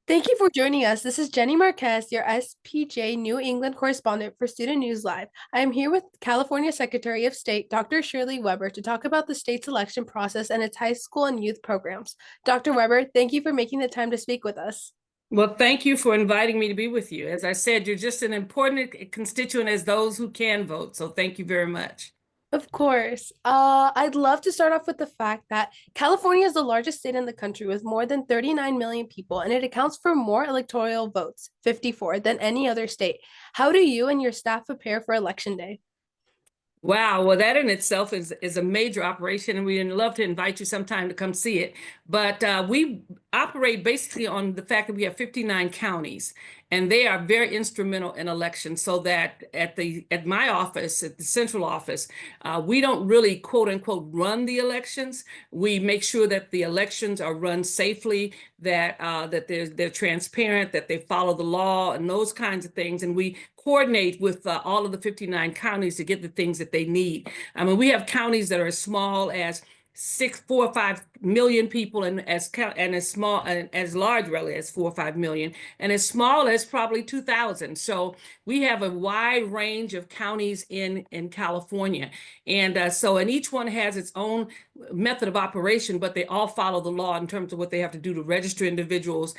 Thank you for joining us. This is Jenny Marquez, your SPJ New England correspondent for Student News Live. I am here with California Secretary of State, Dr. Shirley Weber, to talk about the state's election process and its high school and youth programs. Dr. Weber, thank you for making the time to speak with us. Well, thank you for inviting me to be with you. As I said, you're just an important constituent as those who can vote. So thank you very much. Of course. I'd love to start off with the fact that California is the largest state in the country with more than 39 million people, and it accounts for more electoral votes, 54, than any other state. How do you and your staff prepare for Election Day? Wow, well, that in itself is a major operation, and we'd love to invite you sometime to come see it. But we operate basically on the fact that we have 59 counties, and they are very instrumental in elections. So that at my office, at the central office, we don't really quote unquote run the elections. We make sure that the elections are run safely, that they're transparent, that they follow the law, and those kinds of things. And we coordinate with all of the 59 counties to get the things that they need. I mean, we have counties that are as small as 4 or 5 million people, and as small and as large really as 4 or 5 million, and as small as probably 2,000. So we have a wide range of counties in California, and and each one has its own method of operation, but they all follow the law in terms of what they have to do to register individuals.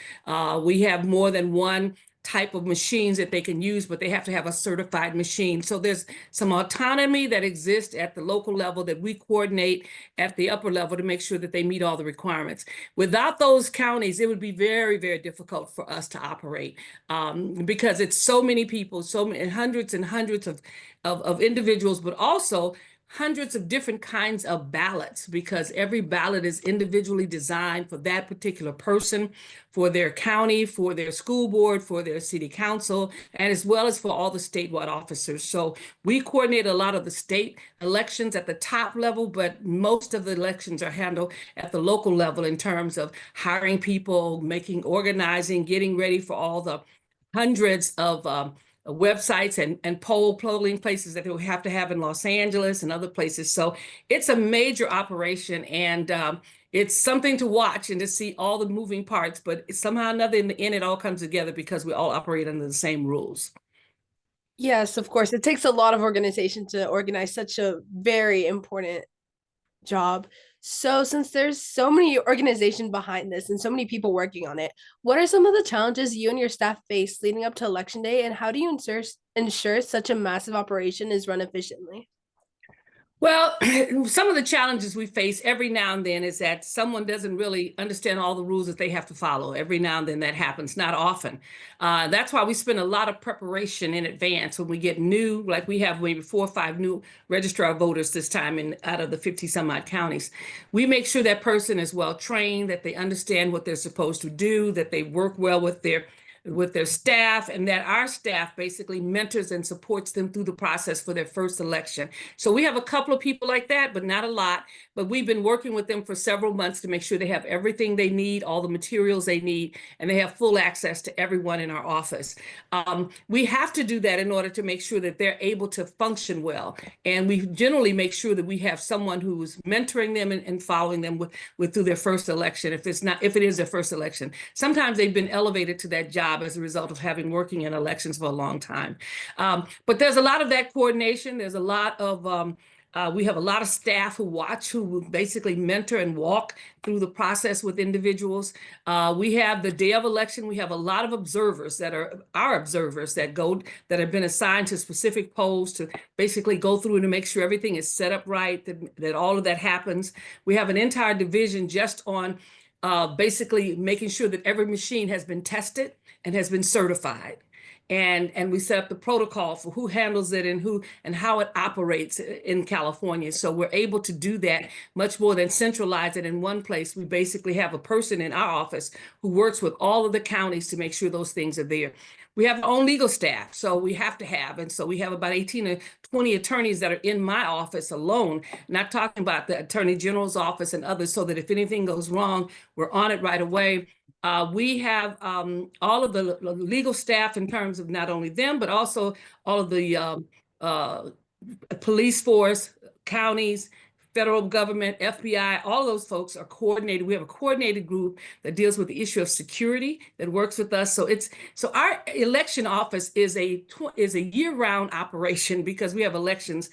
We have more than one type of machines that they can use, but they have to have a certified machine. So there's some autonomy that exists at the local level that we coordinate at the upper level to make sure that they meet all the requirements. Without those counties, it would be very, very difficult for us to operate because it's so many people, so many hundreds and hundreds of individuals, but also hundreds of different kinds of ballots, because every ballot is individually designed for that particular person, for their county, for their school board, for their city council, and as well as for all the statewide officers. So we coordinate a lot of the state elections at the top level, but most of the elections are handled at the local level in terms of hiring people, organizing, getting ready for all the hundreds of websites and polling places that we have to have in Los Angeles and other places. So it's a major operation, and it's something to watch and to see all the moving parts, but somehow or another in the end, it all comes together because we all operate under the same rules. Yes, of course. It takes a lot of organization to organize such a very important job. So, since there's so many organization behind this and so many people working on it, what are some of the challenges you and your staff face leading up to Election Day, and how do you ensure such a massive operation is run efficiently? Well, some of the challenges we face every now and then is that someone doesn't really understand all the rules that they have to follow. Every now and then that happens, not often. That's why we spend a lot of preparation in advance when we get new, like we have maybe 4 or 5 new registrar voters this time out of the 50 some odd counties. We make sure that person is well trained, that they understand what they're supposed to do, that they work well with their staff, and that our staff basically mentors and supports them through the process for their first election. So we have a couple of people like that, but not a lot. But we've been working with them for several months to make sure they have everything they need, all the materials they need, and they have full access to everyone in our office. We have to do that in order to make sure that they're able to function well. And we generally make sure that we have someone who's mentoring them and following them through their first election, if it is their first election. Sometimes they've been elevated to that job as a result of having working in elections for a long time. But there's a lot of that coordination. There's a lot of we have a lot of staff who basically mentor and walk through the process with individuals. We have the day of election. We have a lot of observers that are our observers that have been assigned to specific polls to basically go through and to make sure everything is set up right, that all of that happens. We have an entire division just on basically making sure that every machine has been tested and has been certified. And we set up the protocol for who handles it and how it operates in California. So we're able to do that much more than centralize it in one place. We basically have a person in our office who works with all of the counties to make sure those things are there. We have our own legal staff, so we have to have, and so we have about 18 or 20 attorneys that are in my office alone, not talking about the Attorney General's office and others, so that if anything goes wrong, we're on it right away. We have all of the legal staff in terms of not only them, but also all of the police force, counties, federal government, FBI, all those folks are coordinated. We have a coordinated group that deals with the issue of security that works with us. So our election office is a year-round operation because we have elections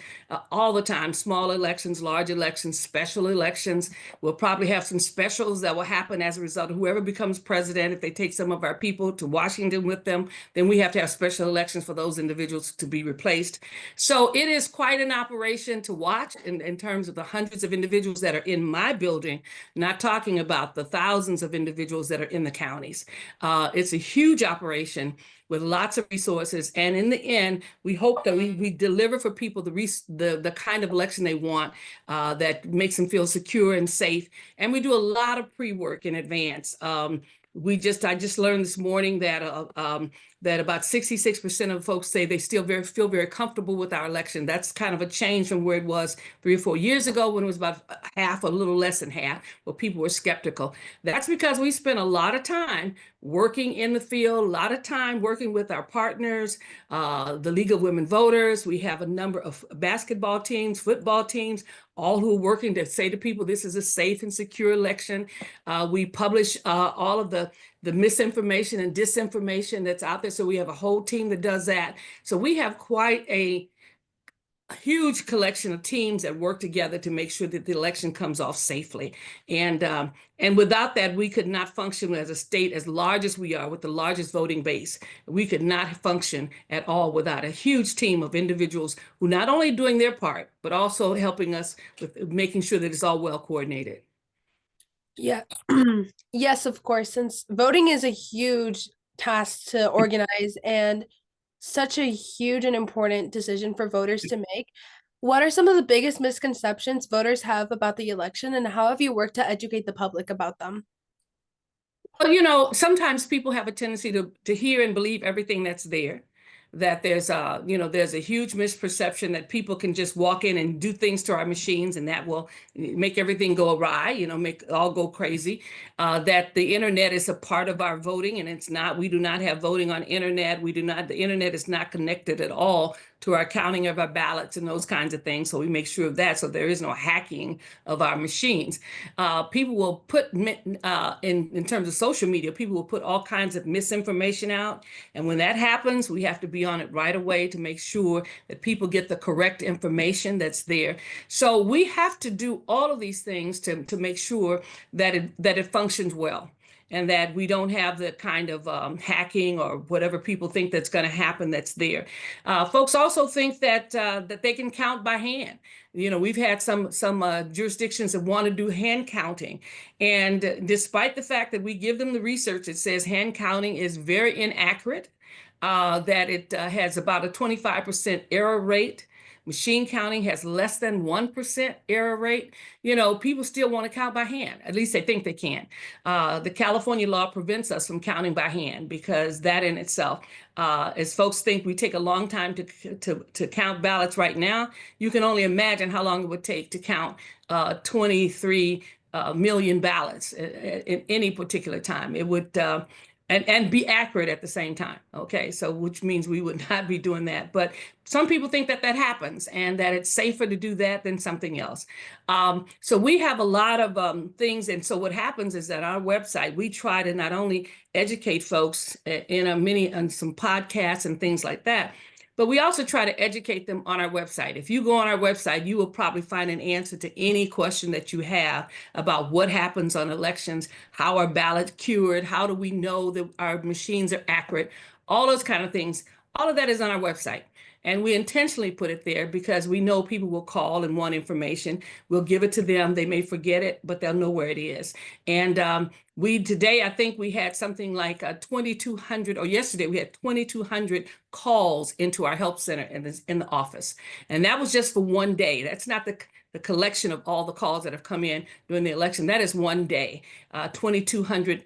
all the time, small elections, large elections, special elections. We'll probably have some specials that will happen as a result of whoever becomes president. If they take some of our people to Washington with them, then we have to have special elections for those individuals to be replaced. So it is quite an operation to watch in terms of the hundreds of individuals that are in my building, not talking about the thousands of individuals that are in the counties. It's a huge operation with lots of resources. And in the end, we hope that we deliver for people the kind of election they want that makes them feel secure and safe. And we do a lot of pre-work in advance. I just learned this morning that about 66% of folks say they still feel very comfortable with our election. That's kind of a change from where it was 3 or 4 years ago when it was about half, a little less than half, where people were skeptical. That's because we spent a lot of time working in the field, a lot of time working with our partners, the League of Women Voters. We have a number of basketball teams, football teams, all who are working to say to people, this is a safe and secure election. We publish all of the misinformation and disinformation that's out there. So we have a whole team that does that. So we have quite a huge collection of teams that work together to make sure that the election comes off safely. And without that, we could not function as a state as large as we are with the largest voting base. We could not function at all without a huge team of individuals who not only doing their part, but also helping us with making sure that it's all well coordinated. Yeah. Yes, of course, since voting is a huge task to organize and such a huge and important decision for voters to make. What are some of the biggest misconceptions voters have about the election, and how have you worked to educate the public about them? Well, sometimes people have a tendency to hear and believe everything that's there. That there's a huge misperception that people can just walk in and do things to our machines and that will make everything go awry, make it all go crazy. That the internet is a part of our voting, and it's not. We do not have voting on internet. The internet is not connected at all to our counting of our ballots and those kinds of things. So we make sure of that. So there is no hacking of our machines. People will put, in terms of social media, people will put all kinds of misinformation out. And when that happens, we have to be on it right away to make sure that people get the correct information that's there. So we have to do all of these things to make sure that it functions well, and that we don't have the kind of hacking or whatever people think that's going to happen that's there. Folks also think that they can count by hand. We've had some jurisdictions that want to do hand counting, and despite the fact that we give them the research that says hand counting is very inaccurate, that it has about a 25% error rate. Machine counting has less than 1% error rate. People still want to count by hand. At least they think they can. The California law prevents us from counting by hand because that in itself, as folks think we take a long time to count ballots right now, you can only imagine how long it would take to count 23 million ballots in any particular time. It would and be accurate at the same time. Okay, so which means we would not be doing that. But some people think that happens and that it's safer to do that than something else. So we have a lot of things. And so what happens is that our website, we try to not only educate folks on some podcasts and things like that, but we also try to educate them on our website. If you go on our website, you will probably find an answer to any question that you have about what happens on elections, how are ballots cured, how do we know that our machines are accurate, all those kind of things. All of that is on our website. And we intentionally put it there because we know people will call and want information. We'll give it to them. They may forget it, but they'll know where it is. And today, I think we had something like 2,200, or yesterday we had 2,200 calls into our help center in the office. And that was just for one day. That's not the collection of all the calls that have come in during the election. That is one day, 2,200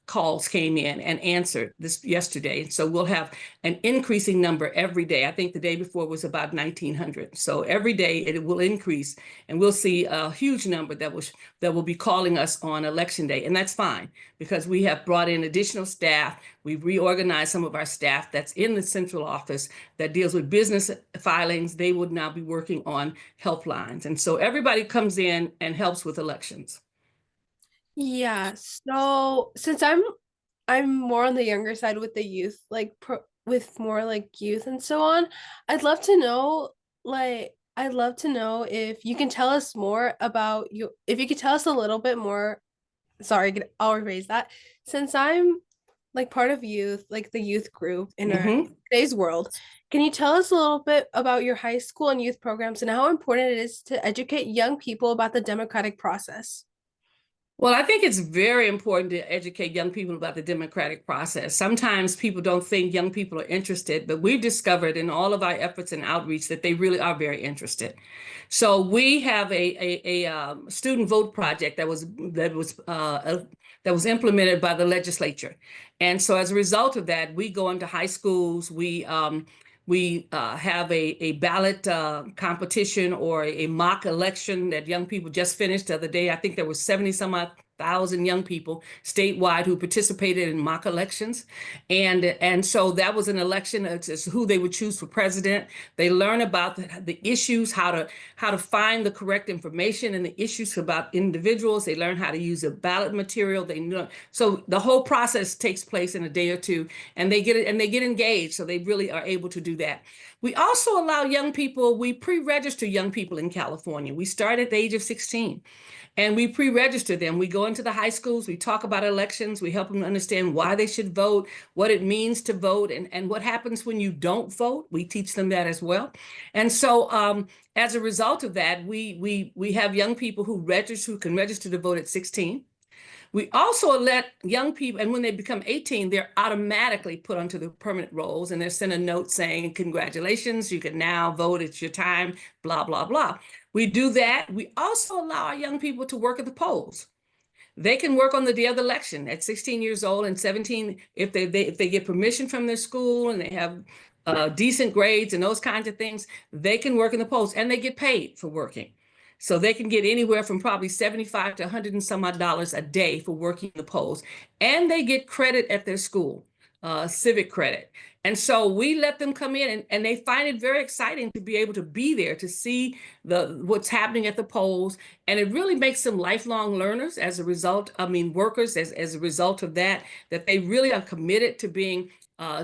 calls came in and answered this yesterday. So we'll have an increasing number every day. I think the day before was about 1,900. So every day it will increase, and we'll see a huge number that will be calling us on election day. And that's fine, because we have brought in additional staff. We've reorganized some of our staff that's in the central office that deals with business filings. They would now be working on helplines. And so everybody comes in and helps with elections. Yeah. So since I'm more on the younger side with the youth, like with more like youth and so on, I'd love to know if you can tell us more about you, if you could tell us a little bit more. Sorry, I'll rephrase that. Since I'm like part of youth, like the youth group in our today's world, can you tell us a little bit about your high school and youth programs and how important it is to educate young people about the democratic process? Well, I think it's very important to educate young people about the democratic process. Sometimes people don't think young people are interested, but we've discovered in all of our efforts and outreach that they really are very interested. So we have a student vote project that was implemented by the legislature, and so as a result of that, we go into high schools. We have a ballot competition or a mock election that young people just finished the other day. I think there were 70 some odd thousand young people statewide who participated in mock elections. And so that was an election as who they would choose for president. They learn about the issues, how to find the correct information and the issues about individuals. They learn how to use the ballot material. They know, so the whole process takes place in a day or two, and they get engaged. So they really are able to do that. We also allow young people, we pre-register young people in California. We start at the age of 16. And we pre-register them. We go into the high schools, we talk about elections, we help them understand why they should vote, what it means to vote, and what happens when you don't vote. We teach them that as well. And so as a result of that, we have young people who can register to vote at 16. We also let young people, and when they become 18, they're automatically put onto the permanent rolls, and they're sent a note saying, congratulations, you can now vote, it's your time, blah, blah, blah. We do that. We also allow our young people to work at the polls. They can work on the day of the election at 16 years old and 17, if they get permission from their school and they have decent grades and those kinds of things, they can work in the polls, and they get paid for working. So they can get anywhere from probably 75 to 100 and some odd dollars a day for working the polls. And they get credit at their school, civic credit. And so we let them come in, and they find it very exciting to be able to be there, to see what's happening at the polls. And it really makes them lifelong learners as a result, workers as a result of that they really are committed to being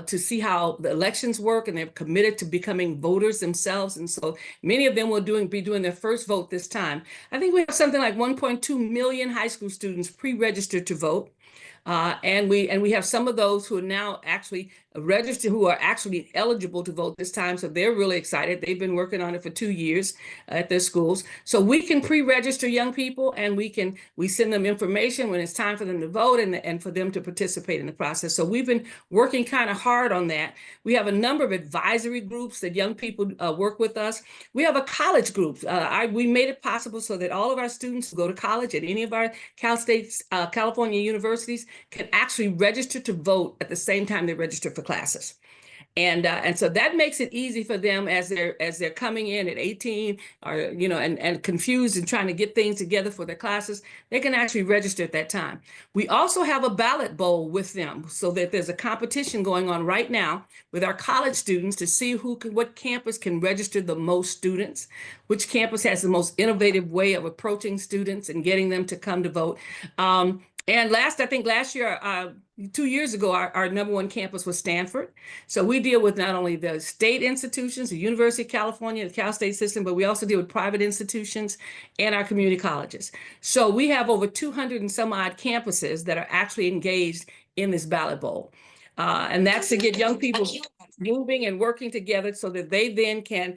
to see how the elections work, and they're committed to becoming voters themselves. And so many of them will be doing their first vote this time. I think we have something like 1.2 million high school students pre-registered to vote. And we have some of those who are now actually registered, who are actually eligible to vote this time. So they're really excited. They've been working on it for 2 years at their schools. So we can pre-register young people, and we send them information when it's time for them to vote, and for them to participate in the process. So we've been working kind of hard on that. We have a number of advisory groups that young people work with us. We have a college group. We made it possible so that all of our students who go to college at any of our California universities can actually register to vote at the same time they register for classes. And so that makes it easy for them as they're coming in at 18, or and confused and trying to get things together for their classes. They can actually register at that time. We also have a ballot bowl with them, so that there's a competition going on right now with our college students to see what campus can register the most students, which campus has the most innovative way of approaching students and getting them to come to vote. And I think last year, 2 years ago, our number one campus was Stanford. So we deal with not only the state institutions, the University of California, the Cal State system, but we also deal with private institutions and our community colleges. So we have over 200 and some odd campuses that are actually engaged in this ballot bowl. And that's to get young people moving and working together so that they then can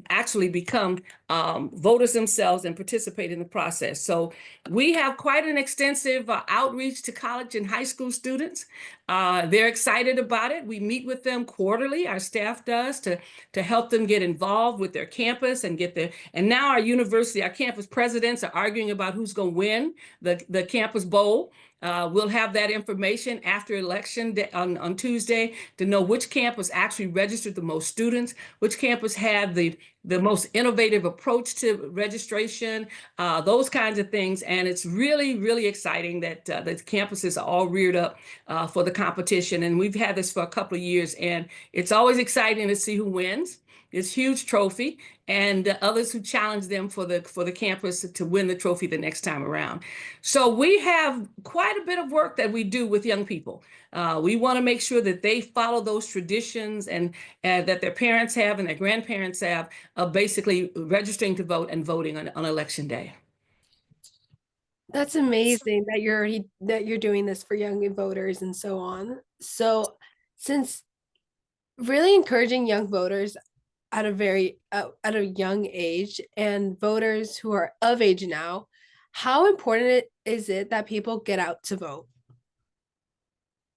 actually become voters themselves and participate in the process. So we have quite an extensive outreach to college and high school students. They're excited about it. We meet with them quarterly, our staff does, to help them get involved with their campus and and now our campus presidents are arguing about who's going to win the campus bowl. We'll have that information after election day, on Tuesday, to know which campus actually registered the most students, which campus had the most innovative approach to registration, those kinds of things. And it's really, really exciting that the campuses are all reared up for the competition. And we've had this for a couple of years, and it's always exciting to see who wins. It's a huge trophy, and others who challenge them for the campus to win the trophy the next time around. So we have quite a bit of work that we do with young people. We want to make sure that they follow those traditions and that their parents have and their grandparents have of basically registering to vote and voting on election day. That's amazing that you're doing this for young voters and so on. So, since really encouraging young voters at a young age and voters who are of age now, how important is it that people get out to vote?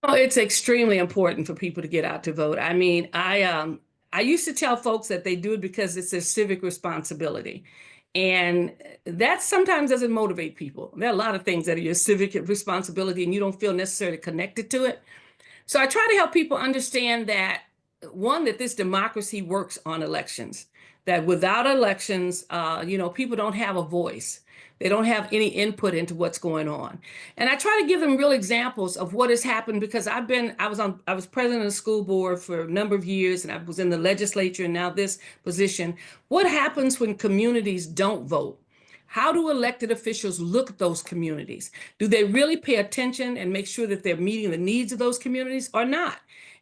Oh, it's extremely important for people to get out to vote. I mean, I used to tell folks that they do it because it's a civic responsibility. And that sometimes doesn't motivate people. There are a lot of things that are your civic responsibility and you don't feel necessarily connected to it. So I try to help people understand that, one, that this democracy works on elections, that without elections, people don't have a voice. They don't have any input into what's going on. And I try to give them real examples of what has happened, because I was president of the school board for a number of years, and I was in the legislature, and now this position. What happens when communities don't vote? How do elected officials look at those communities? Do they really pay attention and make sure that they're meeting the needs of those communities or not?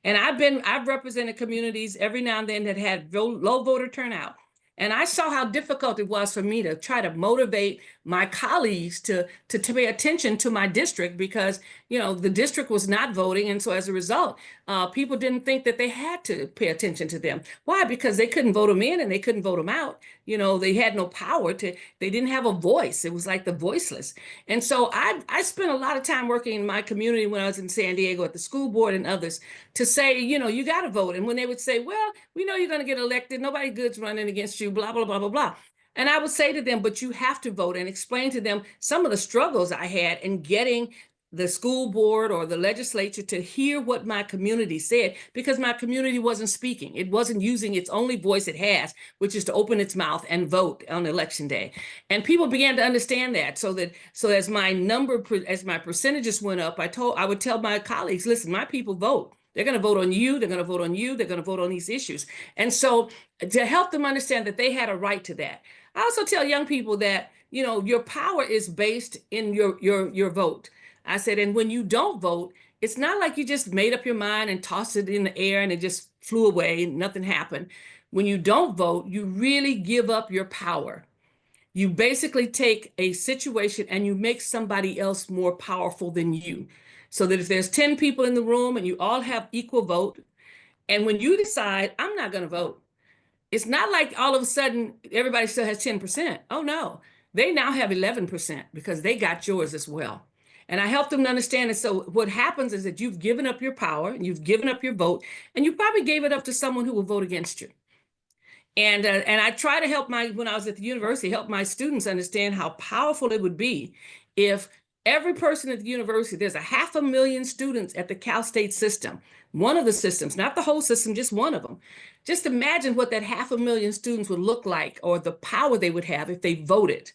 And I've represented communities every now and then that had low voter turnout. And I saw how difficult it was for me to try to motivate my colleagues to pay attention to my district, because, the district was not voting. And so as a result, people didn't think that they had to pay attention to them. Why? Because they couldn't vote them in and they couldn't vote them out. They had no power they didn't have a voice. It was like the voiceless. And so I spent a lot of time working in my community when I was in San Diego at the school board and others to say, you got to vote. And when they would say, well, we know you're going to get elected, nobody good's running against you, blah, blah, blah, blah, blah. And I would say to them, but you have to vote, and explain to them some of the struggles I had in getting the school board or the legislature to hear what my community said, because my community wasn't speaking. It wasn't using its only voice it has, which is to open its mouth and vote on election day. And people began to understand that. So as my percentages went up, I would tell my colleagues, listen, my people vote. They're going to vote on you. They're going to vote on you. They're going to vote on these issues. And so to help them understand that they had a right to that. I also tell young people that, your power is based in your vote. I said, and when you don't vote, it's not like you just made up your mind and tossed it in the air and it just flew away and nothing happened. When you don't vote, you really give up your power. You basically take a situation and you make somebody else more powerful than you. So that if there's 10 people in the room and you all have equal vote, and when you decide, I'm not going to vote, it's not like all of a sudden everybody still has 10%. Oh no, they now have 11% because they got yours as well. And I help them to understand it. So what happens is that you've given up your power, and you've given up your vote, and you probably gave it up to someone who will vote against you. And I try to when I was at the university, help my students understand how powerful it would be if every person at the university, there's 500,000 students at the Cal State system, one of the systems, not the whole system, just one of them. Just imagine what that 500,000 students would look like, or the power they would have if they voted.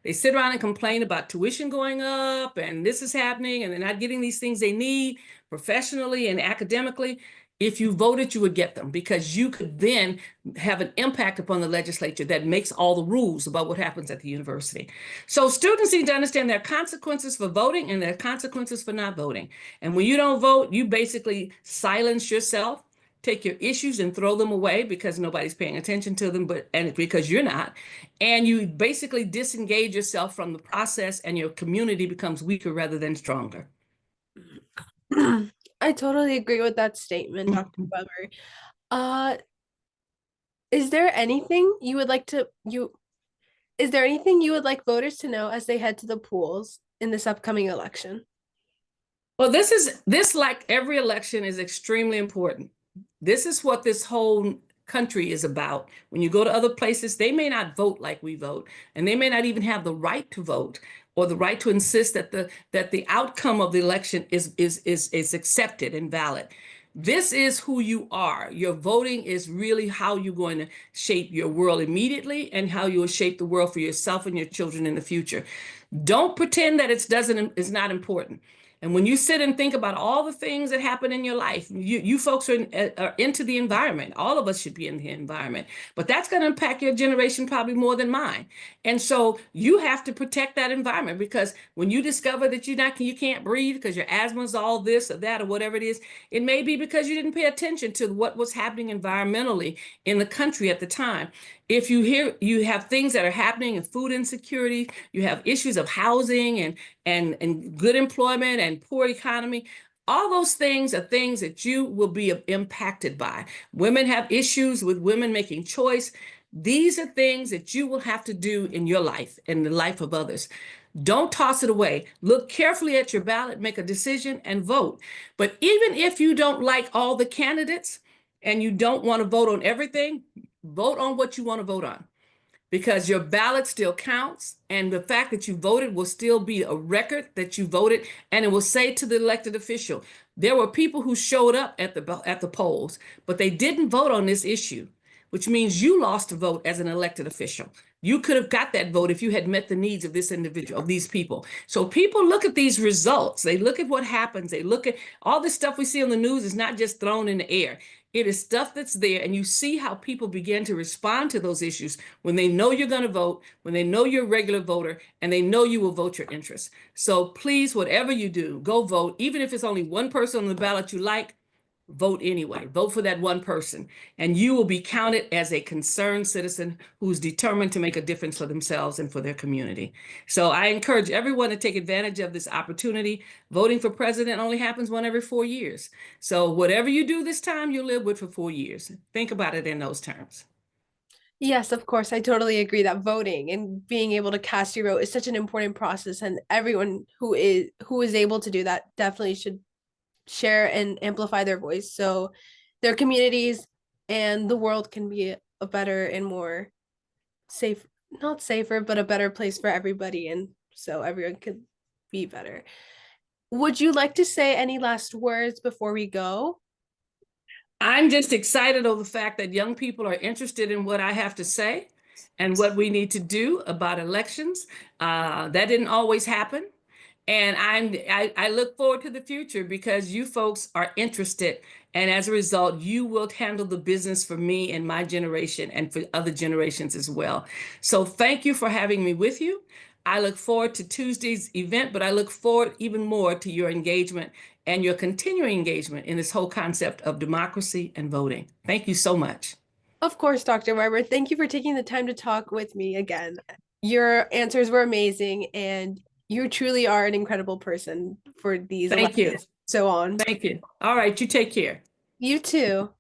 They sit around and complain about tuition going up and this is happening and they're not getting these things they need professionally and academically. If you voted, you would get them, because you could then have an impact upon the legislature that makes all the rules about what happens at the university. So students need to understand there are consequences for voting and there are consequences for not voting. And when you don't vote, you basically silence yourself, take your issues and throw them away because nobody's paying attention to them, and because you're not. And you basically disengage yourself from the process, and your community becomes weaker rather than stronger. I totally agree with that statement, Dr. Weber. Is there anything you would like voters to know as they head to the polls in this upcoming election? Well, this like every election is extremely important. This is what this whole country is about. When you go to other places, they may not vote like we vote, and they may not even have the right to vote or the right to insist that the outcome of the election is accepted and valid. This is who you are. Your voting is really how you're going to shape your world immediately and how you will shape the world for yourself and your children in the future. Don't pretend that it's not important. And when you sit and think about all the things that happen in your life, you folks are into the environment. All of us should be in the environment, but that's going to impact your generation probably more than mine. And so you have to protect that environment, because when you discover that you can't breathe because your asthma is all this or that or whatever it is, it may be because you didn't pay attention to what was happening environmentally in the country at the time. If you have things that are happening in food insecurity, you have issues of housing and good employment and poor economy, all those things are things that you will be impacted by. Women have issues with women making choice. These are things that you will have to do in your life and the life of others. Don't toss it away. Look carefully at your ballot, make a decision, and vote. But even if you don't like all the candidates and you don't want to vote on everything, vote on what you want to vote on, because your ballot still counts, and the fact that you voted will still be a record that you voted, and it will say to the elected official, there were people who showed up at the polls, but they didn't vote on this issue, which means you lost a vote as an elected official. You could have got that vote if you had met the needs of this individual, of these people. So people look at these results. They look at what happens. They look at all this stuff we see on the news is not just thrown in the air. It is stuff that's there, and you see how people begin to respond to those issues when they know you're going to vote, when they know you're a regular voter, and they know you will vote your interests. So please, whatever you do, go vote. Even if it's only one person on the ballot you like, vote anyway. Vote for that one person, and you will be counted as a concerned citizen who's determined to make a difference for themselves and for their community. So I encourage everyone to take advantage of this opportunity. Voting for president only happens one every 4 years. So whatever you do this time, you'll live with for 4 years. Think about it in those terms. Yes, of course. I totally agree that voting and being able to cast your vote is such an important process, and everyone who is able to do that definitely should share and amplify their voice so their communities and the world can be a better and more safe, not safer, but a better place for everybody, and so everyone could be better. Would you like to say any last words before we go? I'm just excited over the fact that young people are interested in what I have to say and what we need to do about elections. That didn't always happen. And I look forward to the future because you folks are interested. And as a result, you will handle the business for me and my generation and for other generations as well. So thank you for having me with you. I look forward to Tuesday's event, but I look forward even more to your engagement and your continuing engagement in this whole concept of democracy and voting. Thank you so much. Of course, Dr. Weber, thank you for taking the time to talk with me again. Your answers were amazing, and you truly are an incredible person for these Thank you. elections. So on. Thank you. All right, you take care. You too.